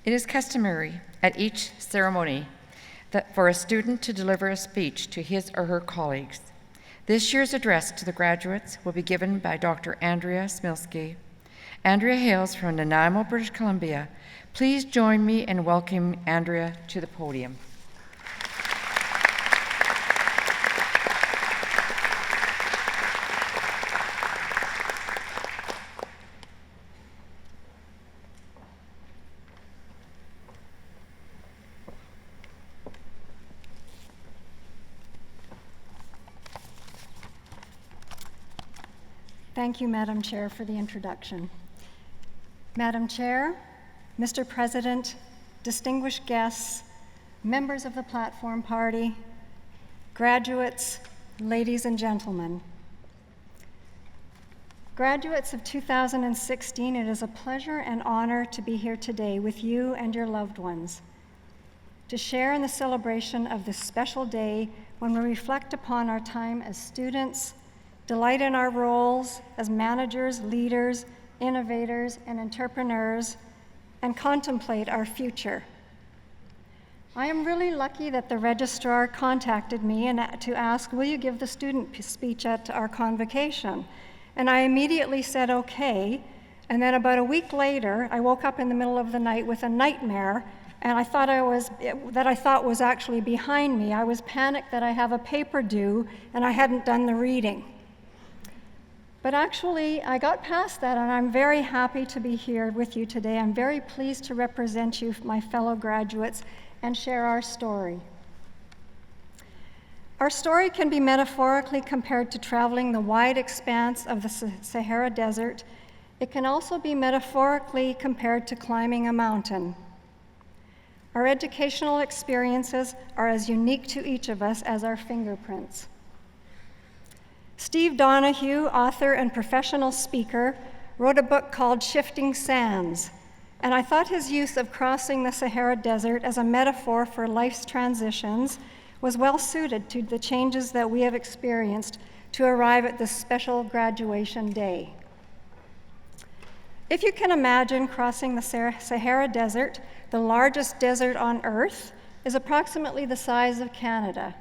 It is customary at each ceremony that for a student to deliver a speech to his or her colleagues. This year's address to the graduates will be given by Dr. Andrea Smilski. Andrea hails from Nanaimo, British Columbia. Please join me in welcoming Andrea to the podium. Thank you, Madam Chair, for the introduction. Madam Chair, Mr. President, distinguished guests, members of the Platform Party, graduates, ladies and gentlemen. Graduates of 2016, it is a pleasure and honor to be here today with you and your loved ones, to share in the celebration of this special day when we reflect upon our time as students, delight in our roles as managers, leaders, innovators, and entrepreneurs, and contemplate our future. I am really lucky that the registrar contacted me to ask, will you give the student speech at our convocation? And I immediately said, okay. And then about a week later, I woke up in the middle of the night with a nightmare, and I thought was actually behind me. I was panicked that I have a paper due, and I hadn't done the reading. But actually, I got past that, and I'm very happy to be here with you today. I'm very pleased to represent you, my fellow graduates, and share our story. Our story can be metaphorically compared to traveling the wide expanse of the Sahara Desert. It can also be metaphorically compared to climbing a mountain. Our educational experiences are as unique to each of us as our fingerprints. Steve Donahue, author and professional speaker, wrote a book called Shifting Sands, and I thought his use of crossing the Sahara Desert as a metaphor for life's transitions was well suited to the changes that we have experienced to arrive at this special graduation day. If you can imagine crossing the Sahara Desert, the largest desert on Earth, is approximately the size of Canada.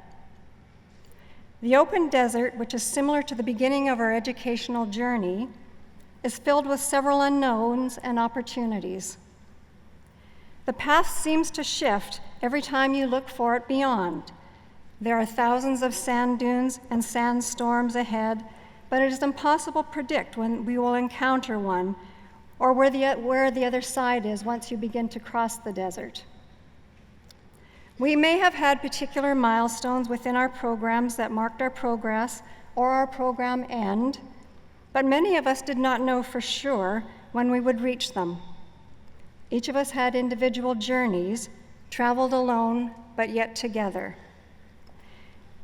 The open desert, which is similar to the beginning of our educational journey, is filled with several unknowns and opportunities. The path seems to shift every time you look for it beyond. There are thousands of sand dunes and sandstorms ahead, but it is impossible to predict when we will encounter one or where the other side is once you begin to cross the desert. We may have had particular milestones within our programs that marked our progress or our program end, but many of us did not know for sure when we would reach them. Each of us had individual journeys, traveled alone, but yet together.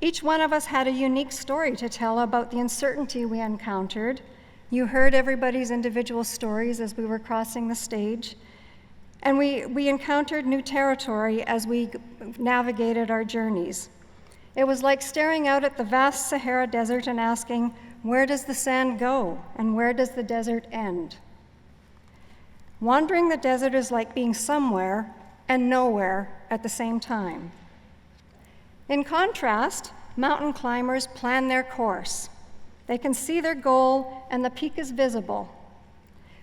Each one of us had a unique story to tell about the uncertainty we encountered. You heard everybody's individual stories as we were crossing the stage. And we encountered new territory as we navigated our journeys. It was like staring out at the vast Sahara Desert and asking, where does the sand go and where does the desert end? Wandering the desert is like being somewhere and nowhere at the same time. In contrast, mountain climbers plan their course. They can see their goal and the peak is visible.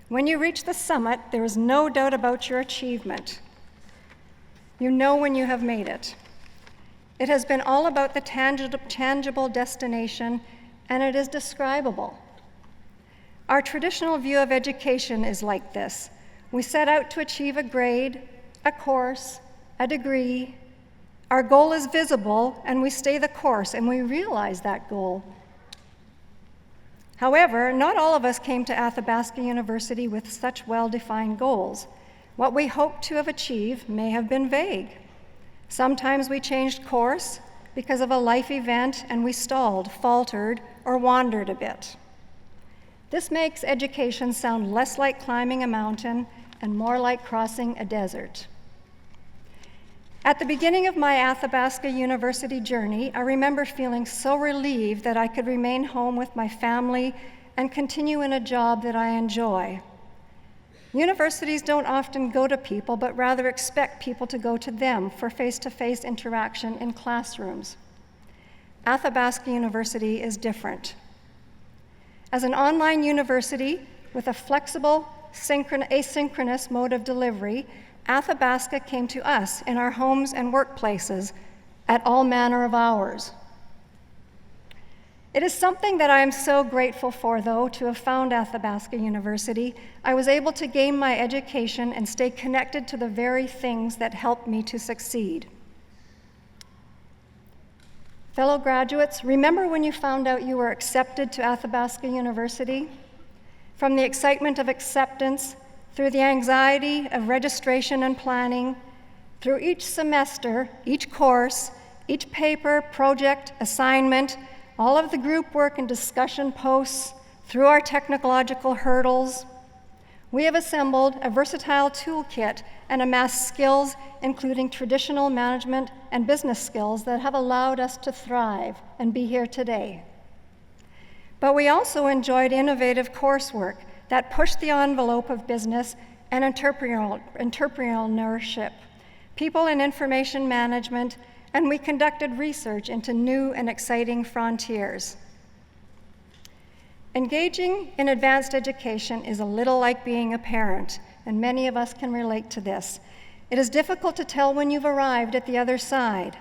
When you reach the summit, there is no doubt about your achievement. You know when you have made it. It has been all about the tangible destination, and it is describable. Our traditional view of education is like this. We set out to achieve a grade, a course, a degree. Our goal is visible, and we stay the course, and we realize that goal. However, not all of us came to Athabasca University with such well-defined goals. What we hoped to have achieved may have been vague. Sometimes we changed course because of a life event and we stalled, faltered, or wandered a bit. This makes education sound less like climbing a mountain and more like crossing a desert. At the beginning of my Athabasca University journey, I remember feeling so relieved that I could remain home with my family and continue in a job that I enjoy. Universities don't often go to people, but rather expect people to go to them for face-to-face interaction in classrooms. Athabasca University is different. As an online university with a flexible, asynchronous mode of delivery, Athabasca came to us in our homes and workplaces at all manner of hours. It is something that I am so grateful for, though, to have found Athabasca University. I was able to gain my education and stay connected to the very things that helped me to succeed. Fellow graduates, remember when you found out you were accepted to Athabasca University? From the excitement of acceptance, through the anxiety of registration and planning, through each semester, each course, each paper, project, assignment, all of the group work and discussion posts, through our technological hurdles, we have assembled a versatile toolkit and amassed skills, including traditional management and business skills that have allowed us to thrive and be here today. But we also enjoyed innovative coursework that pushed the envelope of business and entrepreneurship, people and information management, and we conducted research into new and exciting frontiers. Engaging in advanced education is a little like being a parent, and many of us can relate to this. It is difficult to tell when you've arrived at the other side.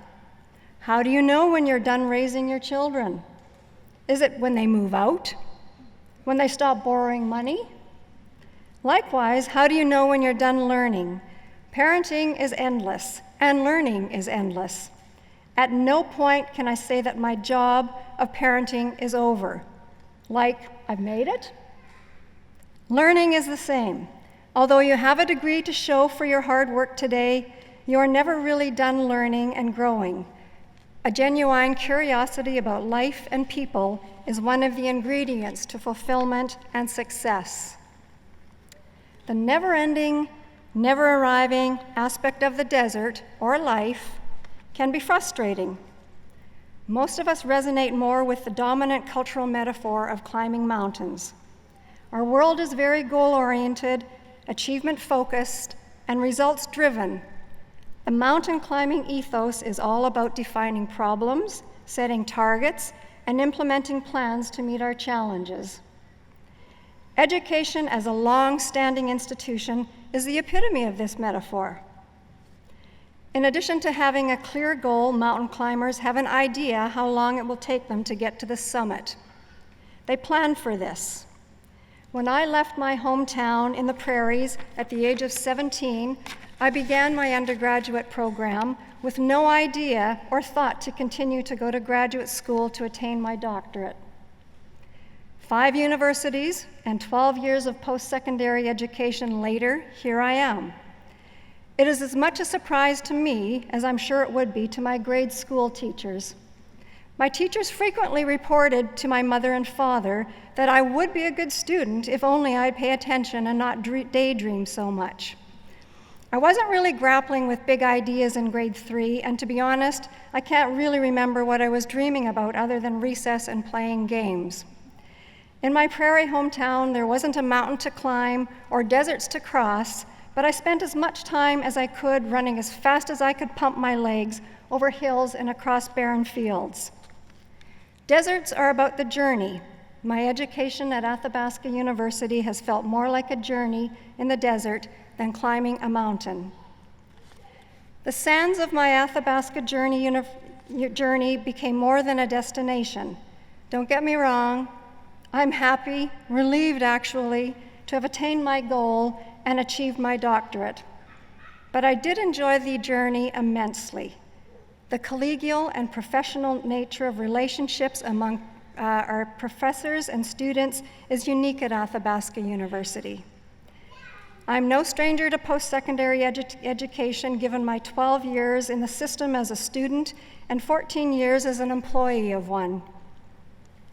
How do you know when you're done raising your children? Is it when they move out? When they stop borrowing money? Likewise, how do you know when you're done learning? Parenting is endless, and learning is endless. At no point can I say that my job of parenting is over. Like, I've made it? Learning is the same. Although you have a degree to show for your hard work today, you are never really done learning and growing. A genuine curiosity about life and people is one of the ingredients to fulfillment and success. The never-ending, never-arriving aspect of the desert, or life, can be frustrating. Most of us resonate more with the dominant cultural metaphor of climbing mountains. Our world is very goal-oriented, achievement-focused, and results-driven. The mountain climbing ethos is all about defining problems, setting targets, and implementing plans to meet our challenges. Education as a long-standing institution is the epitome of this metaphor. In addition to having a clear goal, mountain climbers have an idea how long it will take them to get to the summit. They plan for this. When I left my hometown in the prairies at the age of 17, I began my undergraduate program with no idea or thought to continue to go to graduate school to attain my doctorate. 5 universities and 12 years of post-secondary education later, here I am. It is as much a surprise to me as I'm sure it would be to my grade school teachers. My teachers frequently reported to my mother and father that I would be a good student if only I'd pay attention and not daydream so much. I wasn't really grappling with big ideas in grade 3, and to be honest, I can't really remember what I was dreaming about other than recess and playing games. In my prairie hometown, there wasn't a mountain to climb or deserts to cross, but I spent as much time as I could running as fast as I could pump my legs over hills and across barren fields. Deserts are about the journey. My education at Athabasca University has felt more like a journey in the desert than climbing a mountain. The sands of my Athabasca journey became more than a destination. Don't get me wrong, I'm happy, relieved actually, to have attained my goal and achieved my doctorate. But I did enjoy the journey immensely. The collegial and professional nature of relationships among our professors and students is unique at Athabasca University. I'm no stranger to post-secondary education, given my 12 years in the system as a student and 14 years as an employee of one.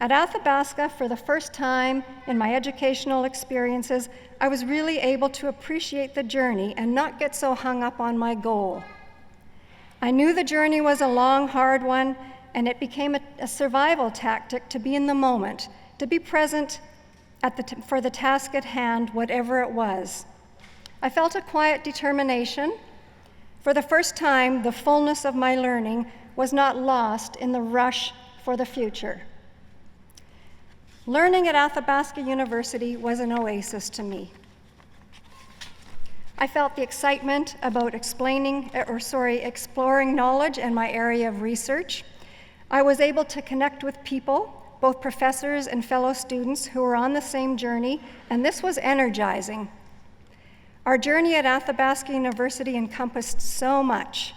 At Athabasca, for the first time in my educational experiences, I was really able to appreciate the journey and not get so hung up on my goal. I knew the journey was a long, hard one, and it became a survival tactic to be in the moment, to be present for the task at hand, whatever it was. I felt a quiet determination. For the first time, the fullness of my learning was not lost in the rush for the future. Learning at Athabasca University was an oasis to me. I felt the excitement about exploring knowledge in my area of research. I was able to connect with people, both professors and fellow students who were on the same journey, and this was energizing. Our journey at Athabasca University encompassed so much.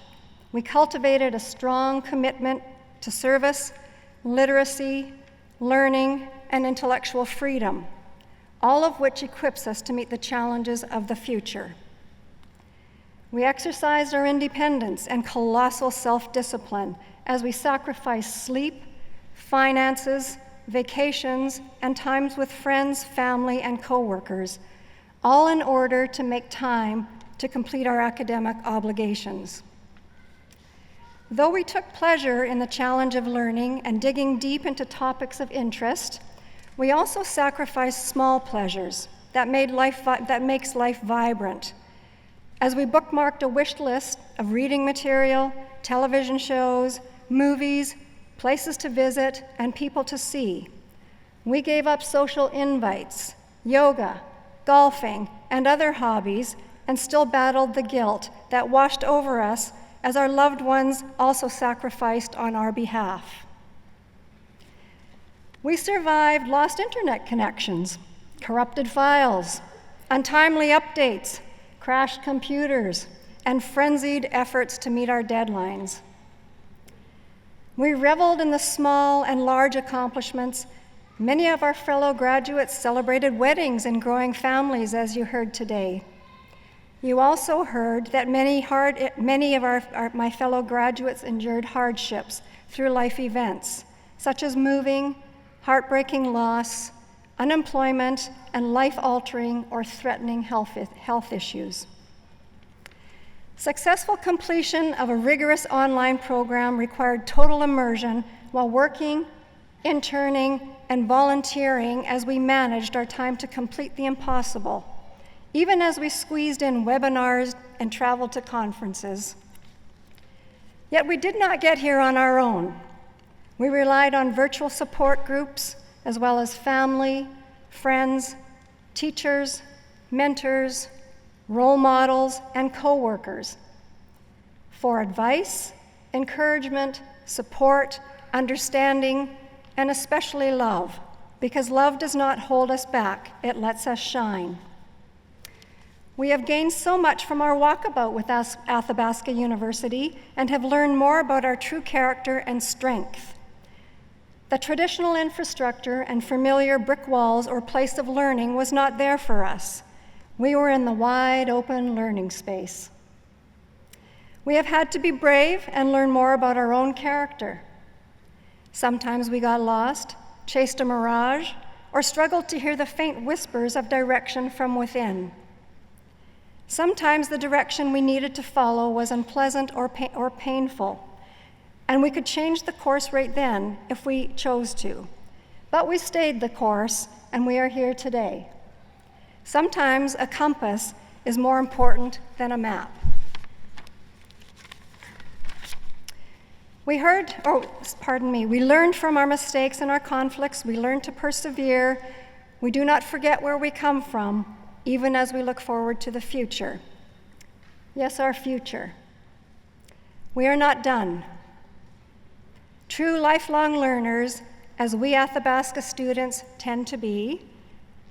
We cultivated a strong commitment to service, literacy, learning, and intellectual freedom, all of which equips us to meet the challenges of the future. We exercised our independence and colossal self-discipline as we sacrificed sleep, finances, vacations, and times with friends, family, and coworkers, all in order to make time to complete our academic obligations. Though we took pleasure in the challenge of learning and digging deep into topics of interest, we also sacrificed small pleasures that makes life vibrant. As we bookmarked a wish list of reading material, television shows, movies, places to visit, and people to see, we gave up social invites, yoga, golfing, and other hobbies, and still battled the guilt that washed over us as our loved ones also sacrificed on our behalf. We survived lost internet connections, corrupted files, untimely updates, crashed computers, and frenzied efforts to meet our deadlines. We reveled in the small and large accomplishments. Many of our fellow graduates celebrated weddings and growing families, as you heard today. You also heard that many of my fellow graduates endured hardships through life events, such as moving, heartbreaking loss, unemployment, and life-altering or threatening health issues. Successful completion of a rigorous online program required total immersion while working, interning, and volunteering as we managed our time to complete the impossible, even as we squeezed in webinars and traveled to conferences. Yet we did not get here on our own. We relied on virtual support groups, as well as family, friends, teachers, mentors, role models, and coworkers for advice, encouragement, support, understanding, and especially love, because love does not hold us back, it lets us shine. We have gained so much from our walkabout with Athabasca University and have learned more about our true character and strength. The traditional infrastructure and familiar brick walls or place of learning was not there for us. We were in the wide open learning space. We have had to be brave and learn more about our own character. Sometimes we got lost, chased a mirage, or struggled to hear the faint whispers of direction from within. Sometimes the direction we needed to follow was unpleasant or painful, and we could change the course right then if we chose to. But we stayed the course, and we are here today. Sometimes a compass is more important than a map. We learned from our mistakes and our conflicts. We learned to persevere. We do not forget where we come from, even as we look forward to the future. Yes, our future. We are not done. True lifelong learners, as we Athabasca students tend to be,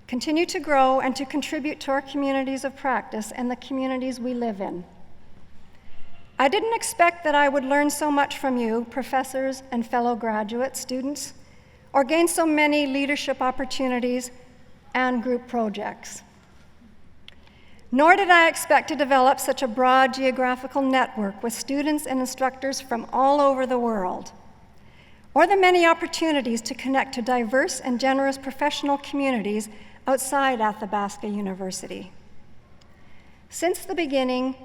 continue to grow and to contribute to our communities of practice and the communities we live in. I didn't expect that I would learn so much from you, professors and fellow graduate students, or gain so many leadership opportunities and group projects. Nor did I expect to develop such a broad geographical network with students and instructors from all over the world, or the many opportunities to connect to diverse and generous professional communities outside Athabasca University. Since the beginning,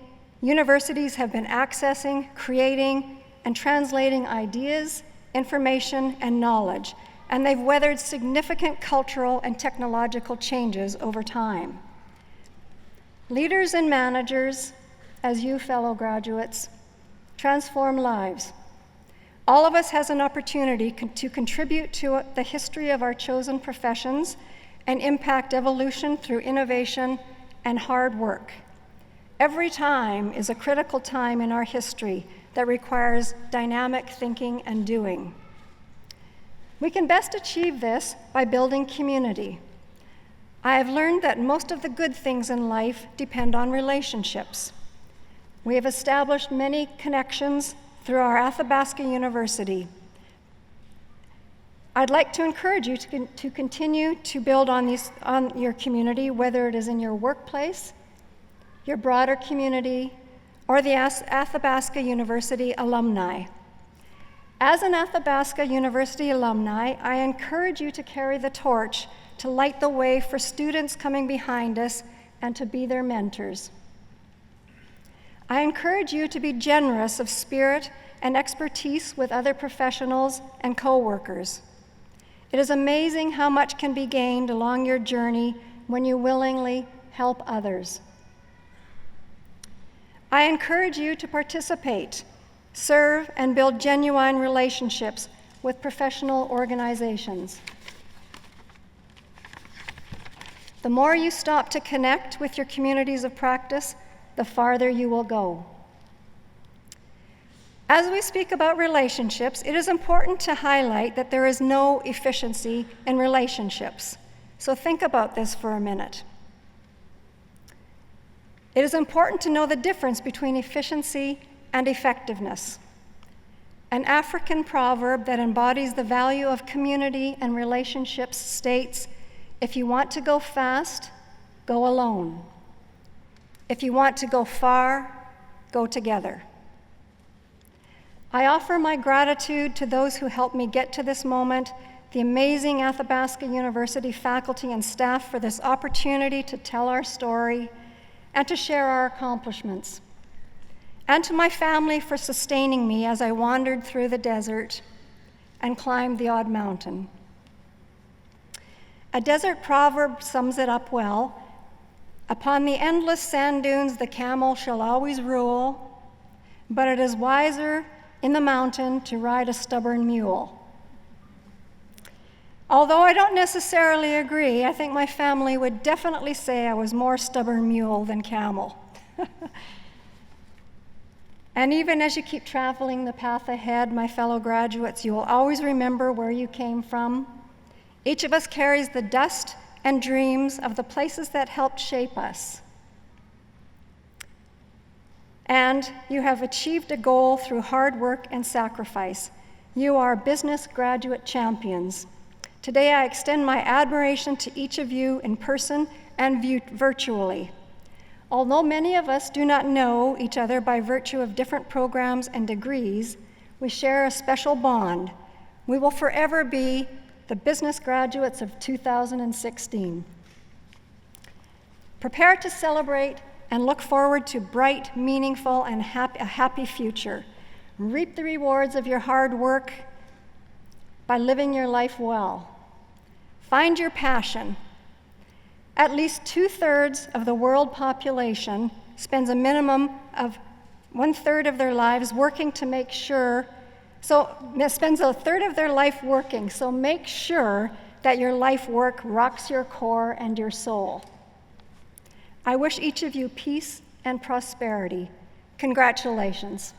universities have been accessing, creating, and translating ideas, information, and knowledge, and they've weathered significant cultural and technological changes over time. Leaders and managers, as you fellow graduates, transform lives. All of us has an opportunity to contribute to the history of our chosen professions and impact evolution through innovation and hard work. Every time is a critical time in our history that requires dynamic thinking and doing. We can best achieve this by building community. I have learned that most of the good things in life depend on relationships. We have established many connections through our Athabasca University. I'd like to encourage you to continue to build on your community, whether it is in your workplace, your broader community, or the Athabasca University alumni. As an Athabasca University alumni, I encourage you to carry the torch to light the way for students coming behind us and to be their mentors. I encourage you to be generous of spirit and expertise with other professionals and co-workers. It is amazing how much can be gained along your journey when you willingly help others. I encourage you to participate, serve, and build genuine relationships with professional organizations. The more you stop to connect with your communities of practice, the farther you will go. As we speak about relationships, it is important to highlight that there is no efficiency in relationships. So think about this for a minute. It is important to know the difference between efficiency and effectiveness. An African proverb that embodies the value of community and relationships states, "If you want to go fast, go alone. If you want to go far, go together." I offer my gratitude to those who helped me get to this moment, the amazing Athabasca University faculty and staff for this opportunity to tell our story and to share our accomplishments, and to my family for sustaining me as I wandered through the desert and climbed the odd mountain. A desert proverb sums it up well. "Upon the endless sand dunes the camel shall always rule, but it is wiser in the mountain to ride a stubborn mule." Although I don't necessarily agree, I think my family would definitely say I was more stubborn mule than camel. And even as you keep traveling the path ahead, my fellow graduates, you will always remember where you came from. Each of us carries the dust and dreams of the places that helped shape us. And you have achieved a goal through hard work and sacrifice. You are business graduate champions. Today I extend my admiration to each of you in person and virtually. Although many of us do not know each other by virtue of different programs and degrees, we share a special bond. We will forever be the business graduates of 2016. Prepare to celebrate and look forward to bright, meaningful, and a happy future. Reap the rewards of your hard work by living your life well. Find your passion. At least 2/3 of the world population spends a minimum of 1/3 of their lives working to make sure, spends 1/3 of their life working, so make sure that your life work rocks your core and your soul. I wish each of you peace and prosperity. Congratulations.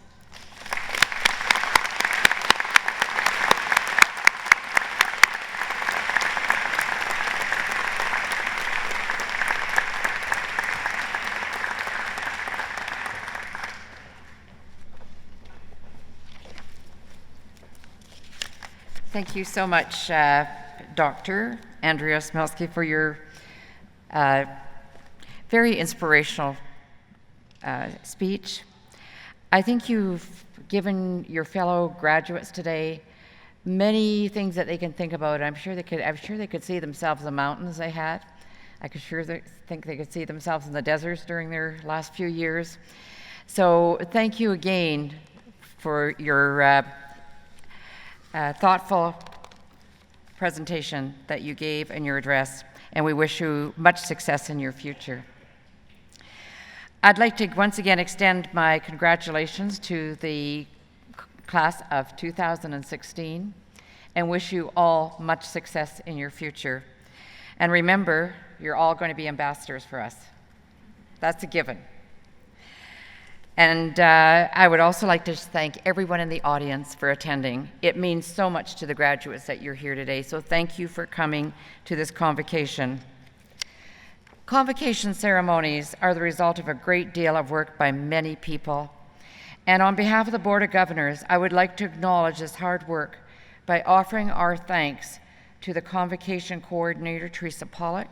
Thank you so much, Dr. Andrea Smilski, for your very inspirational speech. I think you've given your fellow graduates today many things that they can think about. I'm sure they could see themselves in the mountains they had. I could think they could see themselves in the deserts during their last few years. So thank you again for your thoughtful presentation that you gave in your address, and we wish you much success in your future. I'd like to once again extend my congratulations to the class of 2016 and wish you all much success in your future. And remember, you're all going to be ambassadors for us. That's a given. And I would also like to thank everyone in the audience for attending. It means so much to the graduates that you're here today, so thank you for coming to this convocation. Convocation ceremonies are the result of a great deal of work by many people. And on behalf of the Board of Governors, I would like to acknowledge this hard work by offering our thanks to the Convocation Coordinator, Teresa Pollock,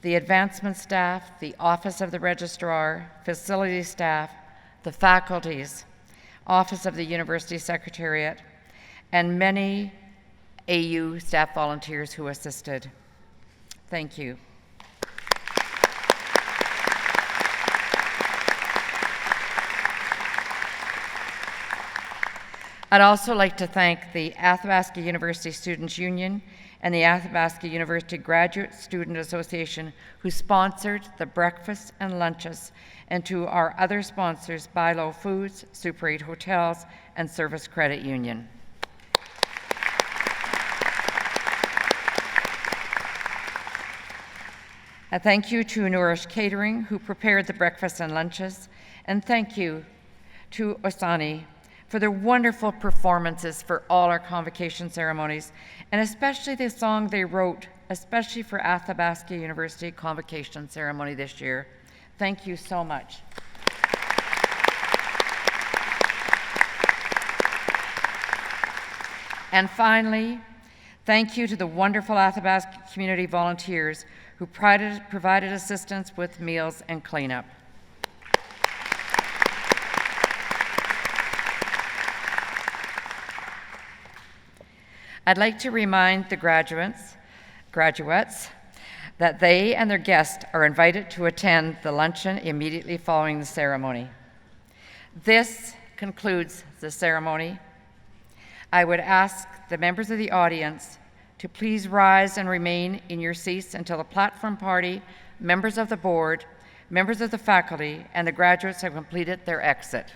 the advancement staff, the Office of the Registrar, facility staff, the faculties, Office of the University Secretariat, and many AU staff volunteers who assisted. Thank you. I'd also like to thank the Athabasca University Students' Union and the Athabasca University Graduate Student Association who sponsored the breakfasts and lunches, and to our other sponsors, Buy Low Foods, Super 8 Hotels, and Service Credit Union. A thank you to Nourish Catering, who prepared the breakfasts and lunches, and thank you to Osani for their wonderful performances for all our convocation ceremonies, and especially the song they wrote, especially for Athabasca University convocation ceremony this year. Thank you so much. And finally, thank you to the wonderful Athabasca community volunteers who provided assistance with meals and cleanup. I'd like to remind the graduates that they and their guests are invited to attend the luncheon immediately following the ceremony. This concludes the ceremony. I would ask the members of the audience to please rise and remain in your seats until the platform party, members of the board, members of the faculty, and the graduates have completed their exit.